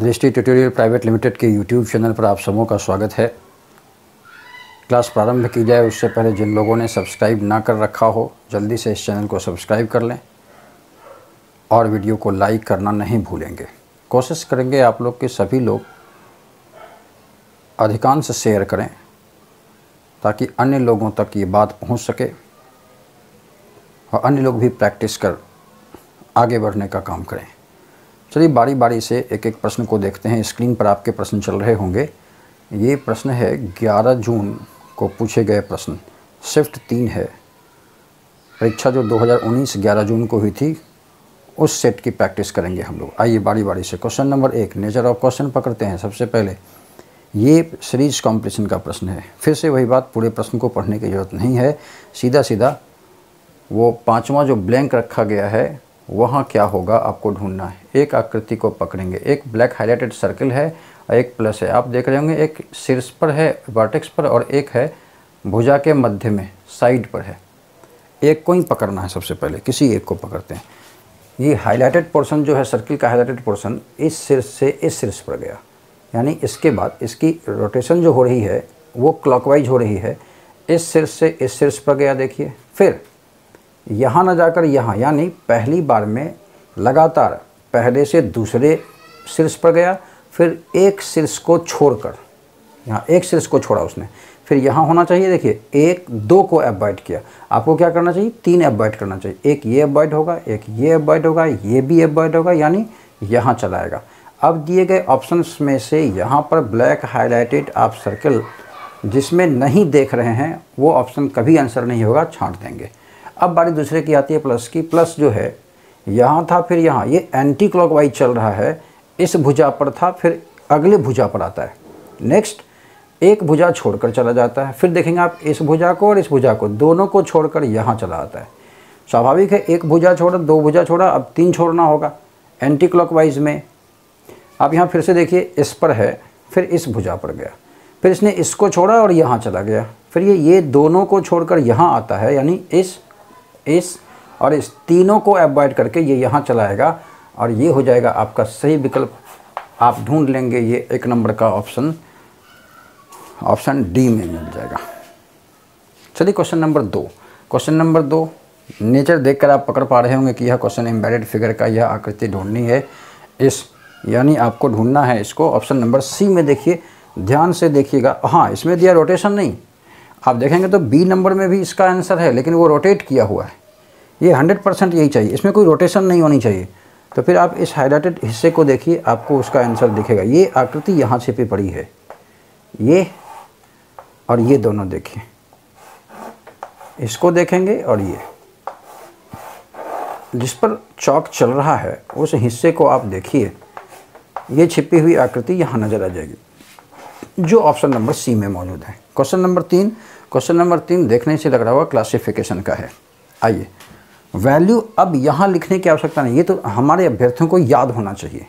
दृष्टि tutorial private limited के YouTube channel पर आप सबों का स्वागत है। क्लास प्रारंभ की जाए उससे पहले जिन लोगों ने सब्सक्राइब ना कर रखा हो जल्दी से इस चैनल को सब्सक्राइब कर लें और वीडियो को लाइक करना नहीं भूलेंगे। कोशिश करेंगे आप लोग के सभी लोग अधिकांश शेयर करें ताकि अन्य लोगों तक ये बात पहुंच सके और अन्य लोग भी प्रैक्टिस कर आगे बढ़ने का काम करें। चलिए बारी बारी से एक एक प्रश्न को देखते हैं। स्क्रीन पर आपके प्रश्न चल रहे होंगे। ये प्रश्न है 11 जून को पूछे गए प्रश्न, शिफ्ट 3 है। परीक्षा जो 2019 11 जून को हुई थी उस सेट की प्रैक्टिस करेंगे हम लोग। आइए बारी बारी से question number 1 nature of question पकड़ते हैं। सबसे पहले ये सीरीज कॉम्पिटिशन का प्रश्न है। फिर से वही बात, पूरे प्रश्न को पढ़ने की ज़रूरत नहीं है, सीधा सीधा वो 5वां जो ब्लैंक रखा गया है वहाँ क्या होगा आपको ढूंढना है। एक आकृति को पकड़ेंगे, एक ब्लैक हाईलाइटेड सर्कल है और एक प्लस है। आप देख रहे होंगे एक शीर्ष पर है वर्टेक्स पर और एक है भुजा के मध्य में साइड पर है। एक को ही पकड़ना है। सबसे पहले किसी एक को पकड़ते हैं। ये हाईलाइटेड पोर्शन जो है सर्कल का हाईलाइटेड पोर्शन इस शीर्ष से इस शीर्ष पर गया, यानी इसके बाद इसकी रोटेशन जो हो रही है वो क्लॉकवाइज हो रही है। इस शीर्ष से इस शीर्ष पर गया देखिए, फिर यहाँ न जाकर यहाँ, यानी पहली बार में लगातार पहले से दूसरे शीर्ष पर गया, फिर एक शीर्ष को छोड़कर यहाँ एक शीर्ष को छोड़ा उसने, फिर यहाँ होना चाहिए देखिए 1 2 को अवॉइड किया। आपको क्या करना चाहिए 3 अवॉइड करना चाहिए। एक ये अवॉइड होगा, एक ये अवॉइड होगा, ये भी अवॉइड होगा, यानी यहाँ चलाएगा। अब दिए गए ऑप्शंस में से यहाँ पर ब्लैक हाईलाइटेड आप सर्कल जिसमें नहीं देख रहे हैं वो ऑप्शन कभी आंसर नहीं होगा, छांट देंगे। अब बारी दूसरे की आती है प्लस की। प्लस जो है यहाँ था फिर यहाँ, ये एंटी क्लॉकवाइज चल रहा है, इस भुजा पर था फिर अगले भुजा पर आता है। नेक्स्ट एक भुजा छोड़कर चला जाता है, फिर देखेंगे आप इस भुजा को और इस भुजा को दोनों को छोड़कर यहाँ चला आता है। स्वाभाविक है, एक भुजा छोड़ा, 2 भुजा छोड़ा, अब 3 छोड़ना होगा एंटी क्लॉकवाइज में। अब यहाँ फिर से देखिए इस पर है, फिर इस भुजा पर गया, फिर इसने इसको छोड़ा और यहाँ चला गया, फिर ये दोनों को छोड़कर यहाँ आता है, यानी इस और इस तीनों को अवॉइड करके ये यहाँ चलाएगा और ये हो जाएगा आपका सही विकल्प। आप ढूंढ लेंगे ये 1 नंबर का ऑप्शन डी में मिल जाएगा। चलिए question number 2। Question number 2 nature देखकर आप पकड़ पा रहे होंगे कि यह क्वेश्चन एम्बेडेड फिगर का यह आकृति ढूंढनी है, यानी आपको ढूंढना है इसको। ऑप्शन नंबर सी में देखिए, ध्यान से देखिएगा। हाँ, इसमें दिया रोटेशन नहीं, आप देखेंगे तो बी नंबर में भी इसका आंसर है लेकिन वो रोटेट किया हुआ है। ये 100% यही चाहिए, इसमें कोई रोटेशन नहीं होनी चाहिए। तो फिर आप इस हाईलाइटेड हिस्से को देखिए, आपको उसका आंसर दिखेगा। ये आकृति यहाँ छिपी पड़ी है, ये और ये दोनों देखिए, इसको देखेंगे और ये जिस पर चौक चल रहा है उस हिस्से को आप देखिए। ये छिपी हुई आकृति यहाँ नज़र आ जाएगी जो ऑप्शन नंबर सी में मौजूद है। क्वेश्चन नंबर 3 देखने से लग रहा होगा क्लासिफिकेशन का है। आइए वैल्यू, अब यहाँ लिखने की आवश्यकता नहीं, ये तो हमारे अभ्यर्थियों को याद होना चाहिए।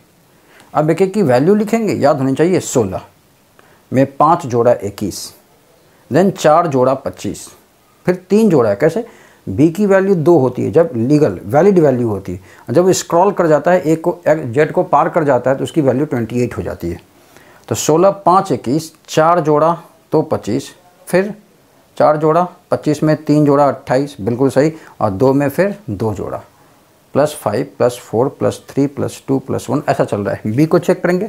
अब एक एक की वैल्यू लिखेंगे, याद होनी चाहिए। 16 में 5 जोड़ा 21, देन 4 जोड़ा 25, फिर 3 जोड़ा। कैसे? बी की वैल्यू 2 होती है जब लीगल वैलिड वैल्यू होती है, जब स्क्रॉल कर जाता है एक को जेड को पार कर जाता है तो उसकी वैल्यू 28 हो जाती है। तो 16 5 21, 4 जोड़ा तो 25, फिर 4 जोड़ा 25 में 3 जोड़ा 28, बिल्कुल सही, और 2 में फिर 2 जोड़ा, +5 +4 +3 +2 +1 ऐसा चल रहा है। बी को चेक करेंगे।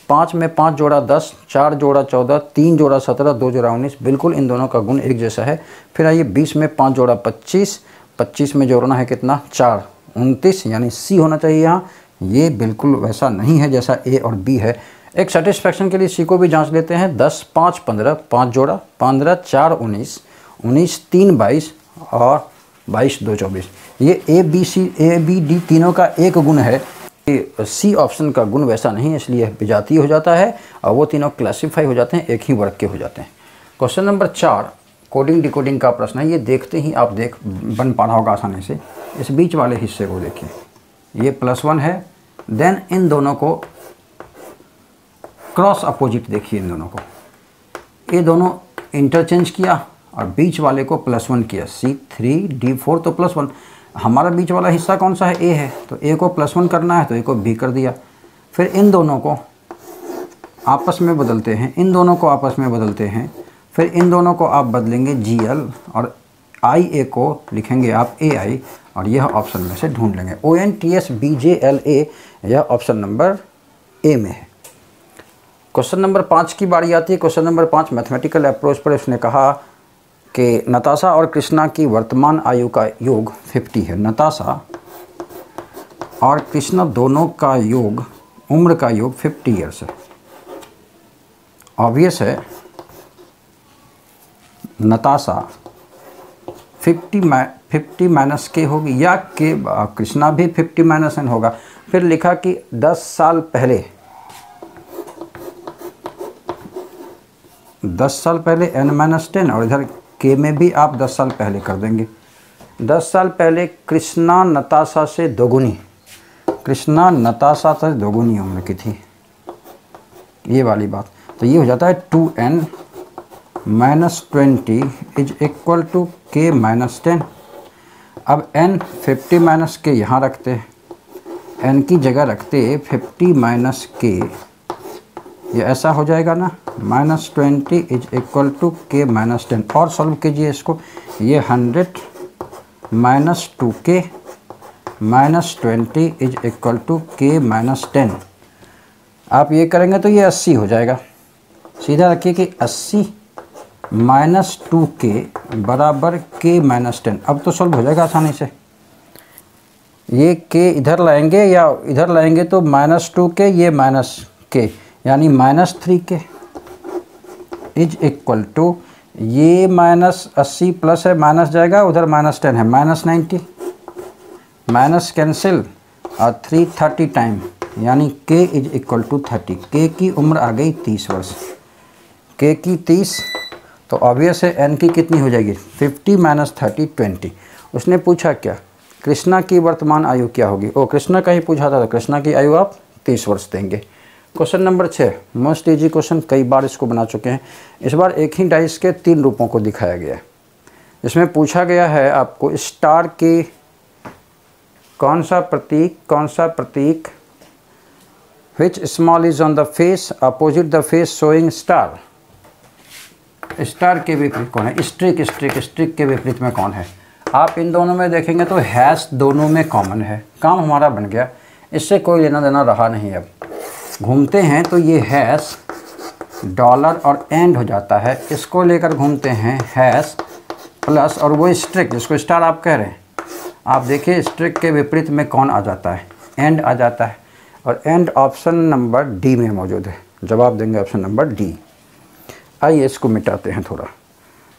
5 में 5 जोड़ा 10, 4 जोड़ा 14, 3 जोड़ा 17, 2 जोड़ा 19, बिल्कुल इन दोनों का गुण एक जैसा है। फिर आइए 20 में 5 जोड़ा 25, 25 में जोड़ना है कितना 4, 29, यानी सी होना चाहिए यहाँ। ये बिल्कुल वैसा नहीं है जैसा ए और बी है। एक सेटिस्फैक्शन के लिए सी को भी जांच लेते हैं। 10 5 15, 5 जोड़ा 15, 4 19, 19 3 22 और 22 2 24। ये ए बी डी तीनों का एक गुण है। सी ऑप्शन का गुण वैसा नहीं है, इसलिए विजातीय हो जाता है और वो तीनों क्लासिफाई हो जाते हैं, एक ही वर्ग के हो जाते हैं। क्वेश्चन नंबर 4 कोडिंग डिकोडिंग का प्रश्न है। ये देखते ही आप बन पा रहा होगा आसानी से। इस बीच वाले हिस्से को देखिए, ये +1 है, देन इन दोनों को क्रॉस अपोजिट देखिए, इन दोनों को ये दोनों इंटरचेंज किया और बीच वाले को +1 किया। C3 D4 तो +1, हमारा बीच वाला हिस्सा कौन सा है? ए है, तो ए को +1 करना है तो ए को बी कर दिया। फिर इन दोनों को आपस में बदलते हैं, इन दोनों को आपस में बदलते हैं, फिर इन दोनों को आप बदलेंगे GL और IA को लिखेंगे आप AI, और यह ऑप्शन में से ढूंढ लेंगे। ONTSBJLA यह ऑप्शन नंबर ए में है। क्वेश्चन नंबर 5 की बारी आती है। क्वेश्चन नंबर 5 मैथमेटिकल अप्रोच पर उसने कहा कि नताशा और कृष्णा की वर्तमान आयु का योग 50 है। नताशा और कृष्णा दोनों का योग, उम्र का योग 50 ईयर्स है। ऑब्वियस है नताशा 50 माइनस के होगी, या के कृष्णा भी 50 माइनस n होगा। फिर लिखा कि 10 साल पहले n-10, और इधर के में भी आप 10 साल पहले कर देंगे। 10 साल पहले कृष्णा नताशा से दोगुनी, कृष्णा नताशा से दोगुनी उम्र की थी, ये वाली बात। तो ये हो जाता है 2n minus 20 is equal to k minus 10। अब n 50 माइनस के यहाँ रखते हैं, n की जगह रखते 50 माइनस k, ये ऐसा हो जाएगा ना, minus 20 is equal to k minus 10। और सॉल्व कीजिए इसको, ये 100 minus 2k minus 20 is equal to k minus 10। आप ये करेंगे तो ये 80 हो जाएगा। सीधा रखिए कि 80 माइनस 2k बराबर k माइनस 10। अब तो सॉल्व हो जाएगा आसानी से। ये k इधर लाएंगे या इधर लाएंगे तो माइनस 2k, ये माइनस k, यानी minus 3k is equal to, ये माइनस 80 प्लस है, माइनस जाएगा, उधर माइनस 10 है, माइनस 90, माइनस कैंसिल और 330 टाइम, यानी k is equal to 30। k की उम्र आ गई 30 वर्ष, k की 30, तो ऑब्वियस है n की कितनी हो जाएगी 50 माइनस 30 20। उसने पूछा क्या, कृष्णा की वर्तमान आयु क्या होगी। ओ कृष्णा का ही पूछा था, तो कृष्णा की आयु आप 30 वर्ष देंगे। Question number 6 most easy question, कई बार इसको बना चुके हैं। इस बार एक ही डाइस के 3 रूपों को दिखाया गया है। इसमें पूछा गया है आपको स्टार के कौन सा प्रतीक which small is on the face opposite the face showing star. Star के विपरीत कौन है, स्ट्रिक के विपरीत में कौन है। आप इन दोनों में देखेंगे तो हैश दोनों में कॉमन है। काम हमारा बन गया, इससे कोई लेना देना रहा नहीं। अब घूमते हैं तो ये हैश डॉलर और एंड हो जाता है, इसको लेकर घूमते हैं हैश प्लस, और वो स्ट्रिक जिसको स्टार आप कह रहे हैं, आप देखिए स्ट्रिक के विपरीत में कौन आ जाता है, एंड आ जाता है, और एंड ऑप्शन नंबर डी में मौजूद है। जवाब देंगे ऑप्शन नंबर डी। आइए इसको मिटाते हैं थोड़ा।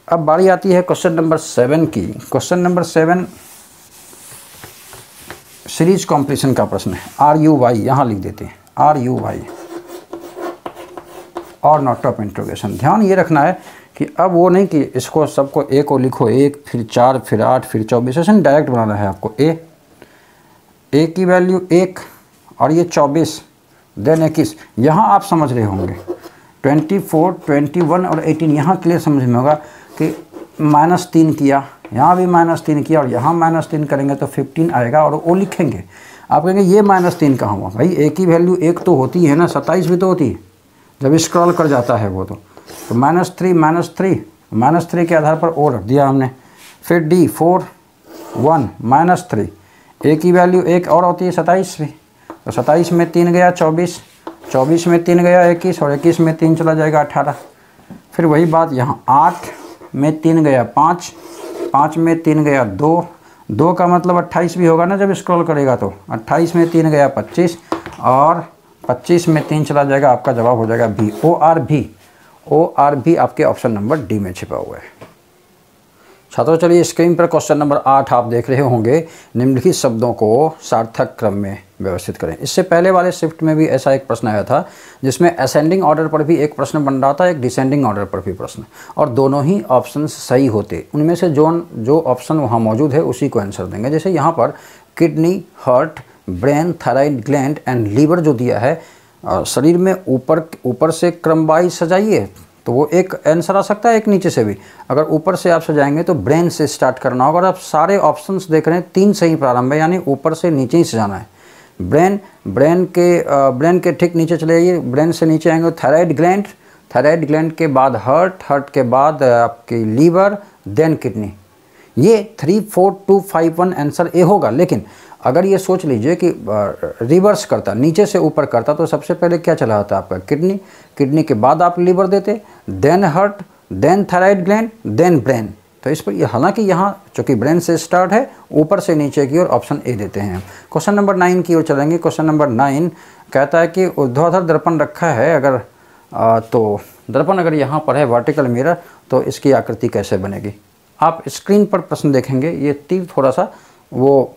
अब बारी आती है क्वेश्चन नंबर 7 की। क्वेश्चन नंबर 7 सीरीज कॉम्प्लीशन का प्रश्न है। RUY यहाँ लिख देते हैं, RUY और नॉट ऑफ इंट्रोगेशन। ध्यान ये रखना है कि अब वो नहीं कि इसको सबको ए को लिखो 1 फिर 4 फिर 8 फिर 24, ऐसे डायरेक्ट बनाना है आपको। ए की वैल्यू 1 और ये 24 देन 21, यहाँ आप समझ रहे होंगे 24, 21 और 18 यहाँ क्लियर समझ में होगा कि -3 किया, यहाँ भी -3 किया, और यहाँ -3 करेंगे तो 15 आएगा, और वो लिखेंगे। आप कहेंगे ये -3 कहाँ हुआ भाई, ए की वैल्यू 1 तो होती है ना, 27 भी तो होती है जब स्क्रॉल कर जाता है वो। तो -3 के आधार पर ओ रख दिया हमने। फिर D 4 1 -3, ए की वैल्यू 1 और होती है 27 भी, तो 27 में 3 गया 24, 24 में 3 गया 21, और 21 में 3 चला जाएगा 18। फिर वही बात यहाँ 8 में 3 गया 5, 5 में 3 गया 2, 2 का मतलब 28 भी होगा ना जब स्क्रॉल करेगा, तो 28 में 3 गया 25, और 25 में 3 चला जाएगा। आपका जवाब हो जाएगा बी, OR भी आपके ऑप्शन नंबर डी में छिपा हुआ है। छात्रों चलिए स्क्रीन पर क्वेश्चन नंबर 8 आप देख रहे होंगे। निम्नलिखित शब्दों को सार्थक क्रम में व्यवस्थित करें। इससे पहले वाले शिफ्ट में भी ऐसा एक प्रश्न आया था जिसमें असेंडिंग ऑर्डर पर भी एक प्रश्न बन रहा था, एक डिसेंडिंग ऑर्डर पर भी प्रश्न, और दोनों ही ऑप्शन सही होते। उनमें से जो ऑप्शन वहाँ मौजूद है उसी को आंसर देंगे। जैसे यहाँ पर kidney, heart, brain, thyroid gland and liver जो दिया है, शरीर में ऊपर से क्रम वाइज सजाइए तो वो एक आंसर आ सकता है, एक नीचे से भी। अगर ऊपर से आप सजाएंगे तो ब्रेन से स्टार्ट करना होगा। और आप सारे ऑप्शंस देख रहे हैं 3 सही प्रारंभ है, यानी ऊपर से नीचे ही सजाना है। ब्रेन के ठीक नीचे चले जाइए, ब्रेन से नीचे आएंगे थायराइड ग्लैंड के बाद हार्ट के बाद आपकी लीवर, देन किडनी। ये 3 4 2 5 1 आंसर ए होगा। लेकिन अगर ये सोच लीजिए कि रिवर्स करता, नीचे से ऊपर करता, तो सबसे पहले क्या चला आता आपका किडनी के बाद आप लीवर देते, then heart, then thyroid gland, then brain. तो इस पर हालांकि यहाँ चूँकि ब्रेन से स्टार्ट है, ऊपर से नीचे की ओर ऑप्शन ए देते हैं। क्वेश्चन नंबर 9 की ओर चलेंगे। क्वेश्चन नंबर 9 कहता है कि ऊर्ध्वाधर दर्पण रखा है, अगर तो दर्पण अगर यहाँ पर है वर्टिकल मिरर, तो इसकी आकृति कैसे बनेगी। आप स्क्रीन पर प्रश्न देखेंगे, ये तीर थोड़ा सा वो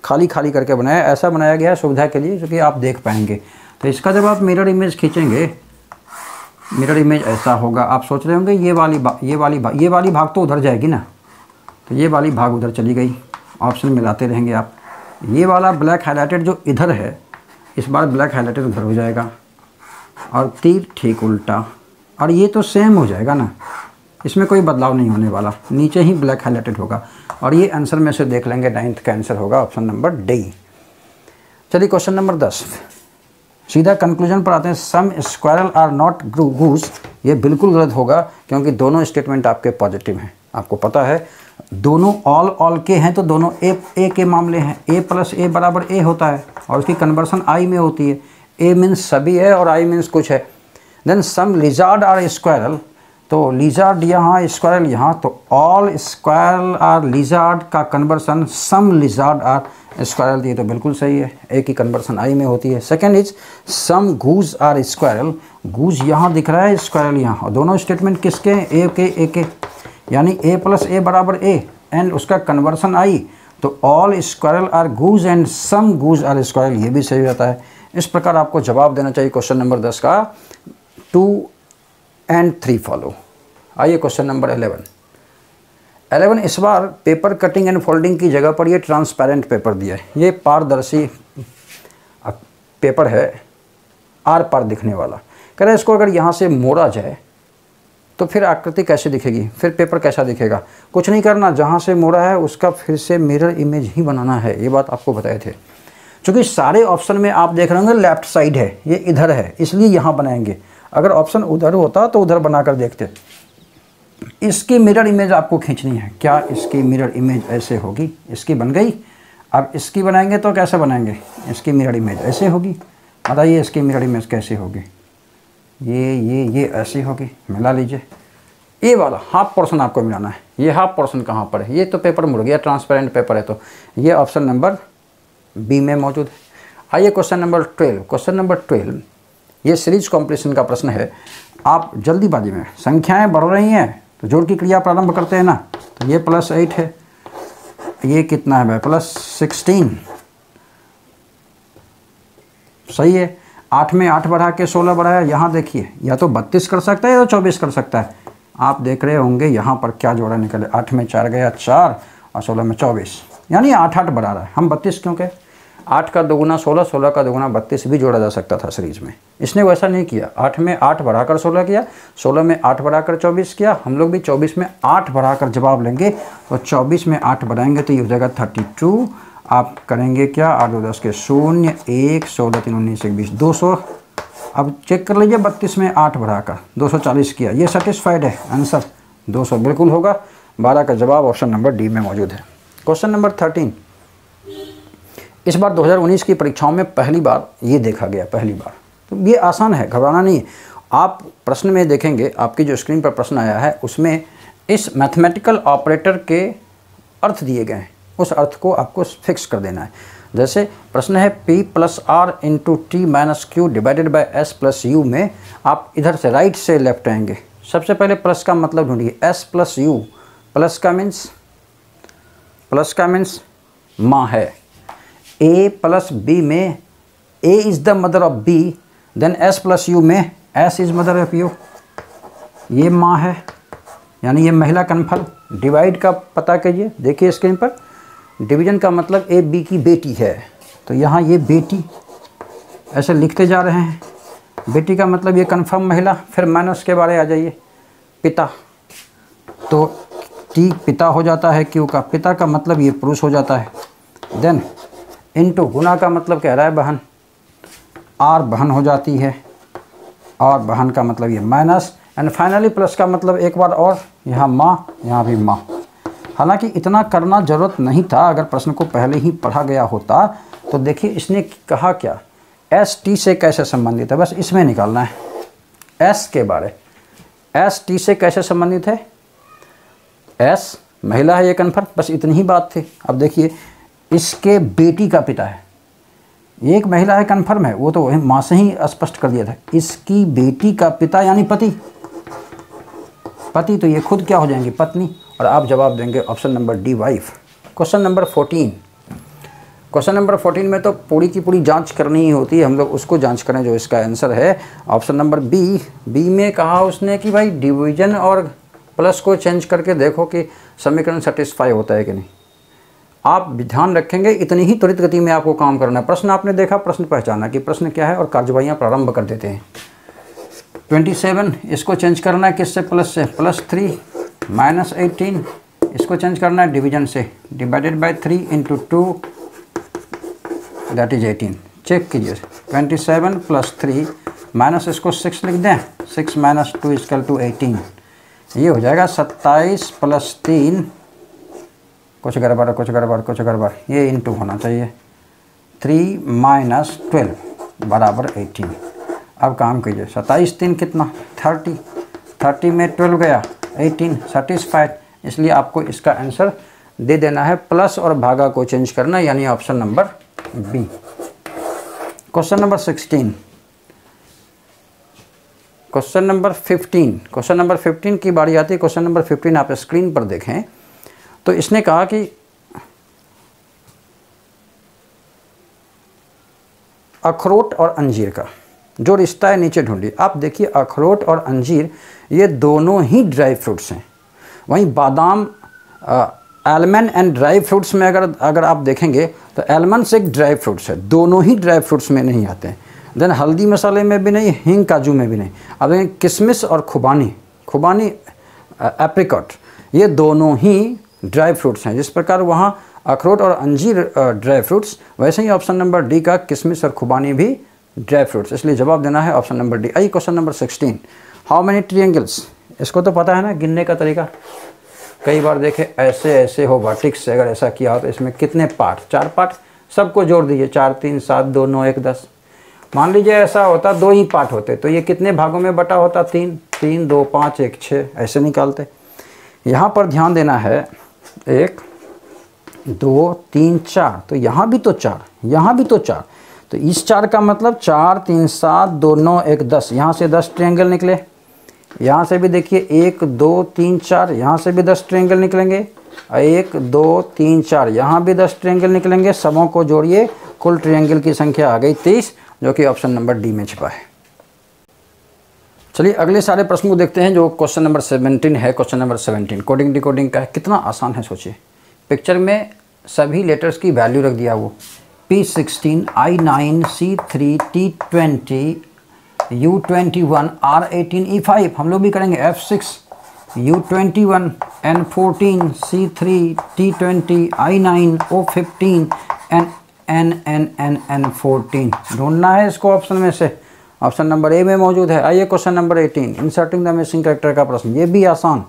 खाली करके बनाया, ऐसा बनाया गया है सुविधा के लिए, जो कि आप देख पाएंगे। तो इसका जब आप मिरर इमेज खींचेंगे, मिरर इमेज ऐसा होगा। आप सोच रहे होंगे ये वाली भाग तो उधर जाएगी ना, तो ये वाली भाग उधर चली गई। ऑप्शन मिलाते रहेंगे आप। ये वाला ब्लैक हाईलाइटेड जो इधर है, इस बार ब्लैक हाईलाइटेड उधर हो जाएगा, और तीर ठीक उल्टा, और ये तो सेम हो जाएगा ना, इसमें कोई बदलाव नहीं होने वाला, नीचे ही ब्लैक हाईलाइटेड होगा। और ये आंसर में से देख लेंगे, 9th का आंसर होगा ऑप्शन नंबर डी। चलिए क्वेश्चन नंबर 10, सीधा कंक्लूजन पर आते हैं। सम स्क्वायरल आर नॉट गूस। ये बिल्कुल गलत होगा, क्योंकि दोनों स्टेटमेंट आपके पॉजिटिव हैं। आपको पता है दोनों ऑल के हैं, तो दोनों ए के मामले हैं। ए प्लस ए बराबर ए होता है, और उसकी कन्वर्सन आई में होती है। ए मीन्स सभी है और आई मीन्स कुछ है। Then some lizard are squirrel, तो लिजार्ड यहाँ, स्क्वायरल यहाँ, तो ऑल स्क्वायरल आर लिजार्ड का conversion some lizard are squirrel दिए, तो बिल्कुल सही है। ए की कन्वर्सन आई में होती है। Second is some goose are squirrel. Goose यहाँ दिख रहा है, स्क्वायरल यहाँ, और दोनों स्टेटमेंट किसके हैं, ए के, यानी ए प्लस ए बराबर ए, एंड उसका कन्वर्सन आई, तो all squirrel are goose and some goose are squirrel, ये भी सही रहता है। इस प्रकार आपको जवाब देना चाहिए क्वेश्चन नंबर 10 का 2 and 3 फॉलो। आइए क्वेश्चन नंबर 11। इस बार पेपर कटिंग एंड फोल्डिंग की जगह पर ये ट्रांसपेरेंट पेपर दिया है। ये पारदर्शी पेपर है, आर पार दिखने वाला। कह रहे इसको अगर यहाँ से मोड़ा जाए तो फिर आकृति कैसे दिखेगी, फिर पेपर कैसा दिखेगा। कुछ नहीं करना, जहाँ से मोड़ा है उसका फिर से मिरर इमेज ही बनाना है। ये बात आपको बताए थे। क्योंकि सारे ऑप्शन में आप देख रहे होंगे लेफ्ट साइड है, ये इधर है, इसलिए यहाँ बनाएंगे। अगर ऑप्शन उधर होता तो उधर बनाकर देखते। इसकी मिरर इमेज आपको खींचनी है। क्या इसकी मिरर इमेज ऐसे होगी, इसकी बन गई। अब इसकी बनाएंगे तो कैसे बनाएंगे, इसकी मिरर इमेज ऐसे होगी। बताइए इसकी मिरर इमेज कैसे होगी, ये ऐसी होगी। मिला लीजिए, ये वाला हाफ पोर्शन आपको मिलाना है। ये हाफ पोर्शन कहाँ पर है, ये तो पेपर मुड़ गया, ट्रांसपेरेंट पेपर है, तो ये ऑप्शन नंबर बी में मौजूद है। आइए क्वेश्चन नंबर 12। क्वेश्चन नंबर 12 ये सीरीज कॉम्पिटिशन का प्रश्न है। आप जल्दीबाजी में, संख्याएं बढ़ रही हैं तो जोड़ की क्रिया प्रारंभ करते हैं ना। तो ये +8 है, ये कितना है भाई, +16, सही है। 8 में 8 बढ़ा के 16 बढ़ाया। यहाँ देखिए, या तो 32 कर सकता है या तो 24 कर सकता है। आप देख रहे होंगे यहाँ पर क्या जोड़ा निकले। 8 में 4 गया 4 और 16 में 24, यानी 8 बढ़ा रहा है। हम 32 क्यों कहे, 8 का दोगुना 16, 16 का दोगुना 32 भी जोड़ा जा सकता था सीरीज में। इसने वैसा नहीं किया। 8 में 8 बढ़ाकर 16 किया, 16 में 8 बढ़ाकर 24 किया। हम लोग भी 24 में 8 बढ़ाकर जवाब लेंगे, तो 24 में 8 बढ़ाएंगे तो ये हो जाएगा 32। आप करेंगे क्या, 8 2 10 के 0, 1 16 3 19 1 20 200। अब चेक कर लीजिए, 32 में 8 बढ़ाकर 240 किया। ये सेटिस्फाइड है, आंसर 200 बिल्कुल होगा। 12 का जवाब ऑप्शन नंबर डी में मौजूद है। क्वेश्चन नंबर 13 इस बार 2019 की परीक्षाओं में पहली बार ये देखा गया, पहली बार। तो ये आसान है, घबराना नहीं है। आप प्रश्न में देखेंगे, आपकी जो स्क्रीन पर प्रश्न आया है उसमें इस मैथमेटिकल ऑपरेटर के अर्थ दिए गए हैं, उस अर्थ को आपको फिक्स कर देना है। जैसे प्रश्न है P + R × T - Q / S + U में आप इधर से राइट से लेफ्ट आएंगे। सबसे पहले प्लस का मतलब ढूंढिए, S + U, प्लस का मीन्स माँ है। A + B में A is the mother of B, then S + U में S is mother of U, ये माँ है, यानी ये महिला कनफल। डिवाइड का पता कीजिए, देखिए स्क्रीन पर, डिवीजन का मतलब A B की बेटी है, तो यहाँ ये बेटी ऐसे लिखते जा रहे हैं। बेटी का मतलब ये कन्फर्म महिला। फिर माइनस के बारे आ जाइए, पिता, तो T पिता हो जाता है Q का, पिता का मतलब ये पुरुष हो जाता है। देन इनटू, गुना का मतलब कह रहा है बहन, आर बहन हो जाती है और बहन का मतलब ये माइनस, एंड फाइनली प्लस का मतलब एक बार और यहाँ माँ, यहाँ भी माँ। हालांकि इतना करना ज़रूरत नहीं था, अगर प्रश्न को पहले ही पढ़ा गया होता तो देखिए इसने कहा क्या, एस टी से कैसे संबंधित है, बस इसमें निकालना है एस के बारे। एस टी से कैसे संबंधित है, एस महिला है ये कन्फर्म, बस इतनी ही बात थी। अब देखिए इसके बेटी का पिता है, एक महिला है कन्फर्म है, वो तो माँ से ही स्पष्ट कर दिया था। इसकी बेटी का पिता यानी पति, पति तो ये खुद क्या हो जाएंगे, पत्नी। और आप जवाब देंगे option number D, wife. Question number 14, question number 14 में तो पूरी की पूरी जांच करनी ही होती है, हम लोग उसको जांच करें जो इसका आंसर है ऑप्शन नंबर बी। बी में कहा उसने कि भाई डिवीजन और प्लस को चेंज करके देखो कि समीकरण सेटिस्फाई होता है कि नहीं। आप ध्यान रखेंगे इतनी ही त्वरित गति में आपको काम करना है। प्रश्न आपने देखा, प्रश्न पहचाना कि प्रश्न क्या है और कार्यवाहियाँ प्रारंभ कर देते हैं। 27 इसको चेंज करना है किससे, प्लस से, +3 -18 इसको चेंज करना है डिवीजन से, divided by 3 × 2 that is 18। Check कीजिए 27 + 3 माइनस इसको 6 लिख दें, 6 - 2 = 18। ये हो जाएगा 27 + 3, कुछ गड़बड़ कुछ गड़बड़ कुछ गड़बड़, ये इंटू होना चाहिए, 3 - 12 बराबर 18। अब काम कीजिए 27 3 कितना 30, 30 में 12 गया 18, सेटिस्फाइड। इसलिए आपको इसका आंसर दे देना है, प्लस और भागा को चेंज करना, यानी option number B. Question number 16, question number 15, question number 15 की बारी आती है। क्वेश्चन नंबर 15 आप स्क्रीन पर देखें तो इसने कहा कि अखरोट और अंजीर का जो रिश्ता है नीचे ढूंढिए। आप देखिए अखरोट और अंजीर ये दोनों ही ड्राई फ्रूट्स हैं। वहीं बादाम, आलमंड एंड ड्राई फ्रूट्स में अगर आप देखेंगे तो आलमंड्स एक ड्राई फ्रूट्स है, दोनों ही ड्राई फ्रूट्स में नहीं आते हैं। देन हल्दी मसाले में भी नहीं, हींग काजू में भी नहीं। अब देखें किशमिश और खुबानी एप्रिकॉट, ये दोनों ही ड्राई फ्रूट्स हैं। जिस प्रकार वहाँ अखरोट और अंजीर ड्राई फ्रूट्स, वैसे ही ऑप्शन नंबर डी का किशमिश और खुबानी भी ड्राई फ्रूट्स। इसलिए जवाब देना है ऑप्शन नंबर डी। आइए question number 16, how many triangles, इसको तो पता है ना गिनने का तरीका, कई बार देखे ऐसे ऐसे हो वर्टिक्स से, अगर ऐसा किया हो तो इसमें कितने पार्ट, 4 पार्ट, सबको जोड़ दीजिए, 4 3 7 2 9 1 10। मान लीजिए ऐसा होता 2 ही पार्ट होते तो ये कितने भागों में बटा होता, 3 3 2 5 1 6, ऐसे निकालते। यहाँ पर ध्यान देना है 1 2 3 4, तो यहाँ भी तो 4, यहाँ भी तो 4, तो इस 4 का मतलब 4 3 7 2 9 1 10, यहाँ से 10 ट्रायंगल निकले। यहाँ से भी देखिए 1 2 3 4, यहाँ से भी 10 ट्रायंगल निकलेंगे, 1 2 3 4, यहाँ भी 10 ट्रायंगल निकलेंगे। सबों को जोड़िए, कुल ट्रायंगल की संख्या आ गई 30, जो कि ऑप्शन नंबर डी में छिपा है। चलिए अगले सारे प्रश्न को देखते हैं जो क्वेश्चन नंबर 17 है। क्वेश्चन नंबर 17 कोडिंग डिकोडिंग का है। कितना आसान है सोचिए, पिक्चर में सभी लेटर्स की वैल्यू रख दिया, वो P16 I9 C3 T20 U21 R18 E5, हम लोग भी करेंगे F6 U21 N14 C3 T20 I9 O15 N14। ढूंढना है इसको ऑप्शन में से, ऑप्शन नंबर ए में मौजूद है। आइए question number 18, inserting the missing character का प्रश्न, ये भी आसान।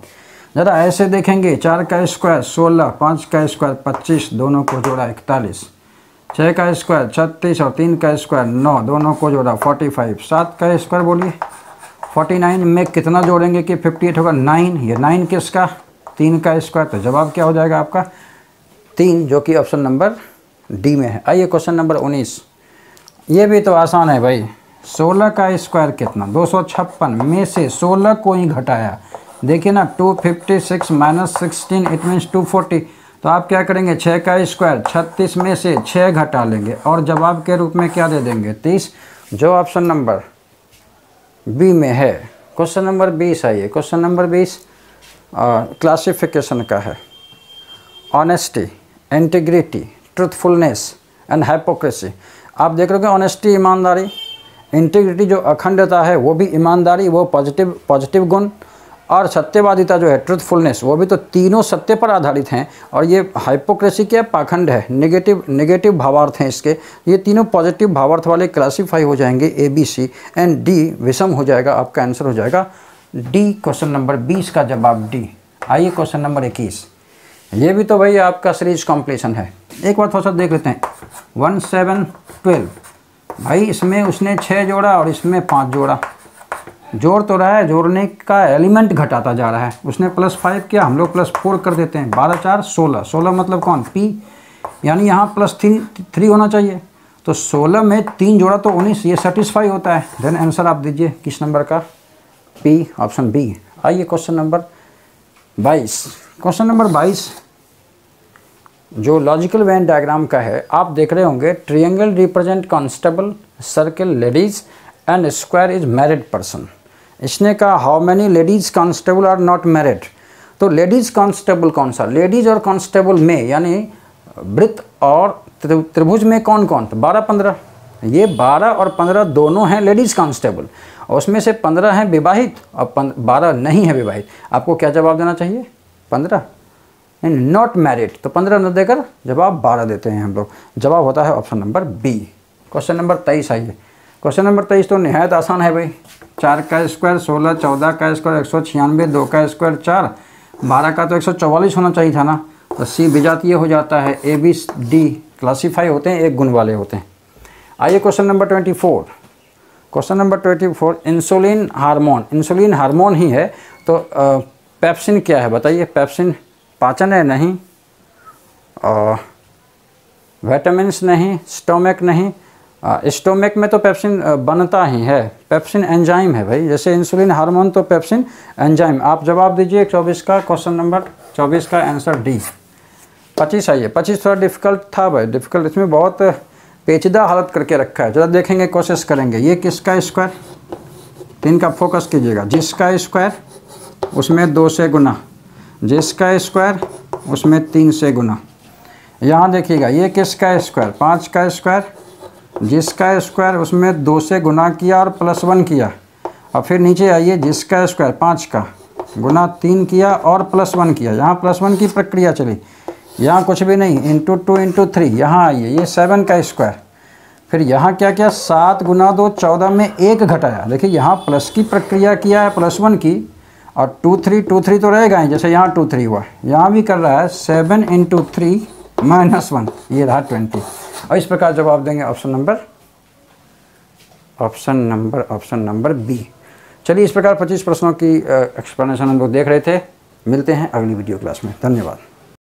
ज़रा ऐसे देखेंगे, 4 का स्क्वायर 16, 5 का स्क्वायर 25, दोनों को जोड़ा 41, 6 का स्क्वायर 36 और 3 का स्क्वायर 9, दोनों को जोड़ा 45, 7 का स्क्वायर बोलिए 49 में कितना जोड़ेंगे कि 58 होगा, 9। ये 9 किसका, 3 का स्क्वायर, तो जवाब क्या हो जाएगा आपका 3, जो कि ऑप्शन नंबर डी में है। आइए क्वेश्चन नंबर 19, ये भी तो आसान है भाई। 16 का स्क्वायर कितना, 256 में से 16 को ही घटाया, देखिए ना 256 - 16 इट मीन्स 240। तो आप क्या करेंगे, 6 का स्क्वायर 36 में से 6 घटा लेंगे और जवाब के रूप में क्या दे देंगे 30, जो ऑप्शन नंबर बी में है। क्वेश्चन नंबर 20 आइए, क्वेश्चन नंबर 20 क्लासिफिकेशन का है। Honesty, integrity, truthfulness and hypocrisy. आप देख रहे हो ऑनेस्टी ईमानदारी, इंटीग्रिटी जो अखंडता है वो भी ईमानदारी, वो पॉजिटिव गुण, और सत्यवादिता जो है ट्रुथफुलनेस, वो भी तो तीनों सत्य पर आधारित हैं। और ये हाइपोक्रेसी क्या, पाखंड है, नेगेटिव भावार्थ हैं इसके। ये तीनों पॉजिटिव भावार्थ वाले क्लासीफाई हो जाएंगे A B C, and D विषम हो जाएगा। आपका आंसर हो जाएगा डी, क्वेश्चन नंबर 20 का जवाब डी। आइए क्वेश्चन नंबर 21, ये भी तो भाई आपका सीरीज कॉम्प्लीशन है। एक बार थोड़ा सा देख लेते हैं। 1 7 12, भाई इसमें उसने 6 जोड़ा और इसमें 5 जोड़ा, जोड़ तो रहा है, जोड़ने का एलिमेंट घटाता जा रहा है। उसने +5 किया, हम लोग +4 कर देते हैं। 12 4 16, 16 मतलब कौन, P, यानी यहाँ +3 होना चाहिए। तो 16 में 3 जोड़ा तो 19, ये सेटिस्फाई होता है। देन आंसर आप दीजिए किस नंबर का, P, ऑप्शन बी। आइए क्वेश्चन नंबर 22। क्वेश्चन नंबर 22 जो लॉजिकल वेन डायग्राम का है, आप देख रहे होंगे triangle represent constable, circle ladies and square is married person. इसने कहा how many ladies constable are not married. तो लेडीज कांस्टेबल कौन सा, लेडीज और कांस्टेबल में यानी वृत्त और त्रिभुज में कौन कौन, तो 12 15, ये 12 और 15 दोनों हैं लेडीज कांस्टेबल, और उसमें से 15 हैं विवाहित और 12 नहीं है विवाहित। आपको क्या जवाब देना चाहिए, 15, नॉट मैरिड, तो 15 न देकर जवाब 12 देते हैं हम लोग। जवाब होता है option number B. Question number 23 आइए। क्वेश्चन नंबर 23 तो निहायत आसान है भाई। 4 का स्क्वायर 16, 14 का स्क्वायर 196, 2 का स्क्वायर 4, 12 का तो 144 होना चाहिए था ना। तो सी विजातीय हो जाता है, ए बी डी क्लासीफाई होते हैं, एक गुण वाले होते हैं। आइए question number 24। Question number 24, insulin hormone, insulin hormone ही है तो पेप्सिन क्या है बताइए। पेप्सिन पाचन है, नहीं, विटामिन्स नहीं, स्टोमक नहीं, स्टोमक में तो पेप्सिन बनता ही है, पेप्सिन एंजाइम है भाई। जैसे इंसुलिन हार्मोन तो पेप्सिन एंजाइम। आप जवाब दीजिए 24 का, क्वेश्चन नंबर 24 का आंसर डी। 25 आइए। 25 थोड़ा डिफ़िकल्ट था भाई, डिफ़िकल्ट, इसमें बहुत पेचीदा हालत करके रखा है। जरा देखेंगे, कोशिश करेंगे। ये किसका स्क्वायर, 3 का फोकस कीजिएगा, जिसका स्क्वायर उसमें 2 से गुना, जिसका स्क्वायर उसमें 3 से गुना। यहाँ देखिएगा, ये किसका स्क्वायर, 5 का स्क्वायर, जिसका स्क्वायर उसमें 2 से गुना किया और +1 किया। और फिर नीचे आइए, जिसका स्क्वायर 5 का गुना 3 किया और +1 किया। यहाँ +1 की प्रक्रिया चली, यहाँ कुछ भी नहीं, × 2 × 3। यहाँ आइए, ये 7 का स्क्वायर, फिर यहाँ क्या क्या 7 गुना 2 14 में 1 घटाया। देखिए यहाँ प्लस की प्रक्रिया किया है, +1 की, और 2 3 तो रहेगा ही, जैसे यहाँ 2 3 हुआ, यहाँ भी कर रहा है 7 × 3 - 1, ये रहा 20। और इस प्रकार जवाब देंगे ऑप्शन नंबर बी। चलिए, इस प्रकार 25 प्रश्नों की एक्सप्लेनेशन हम लोग देख रहे थे। मिलते हैं अगली वीडियो क्लास में। धन्यवाद।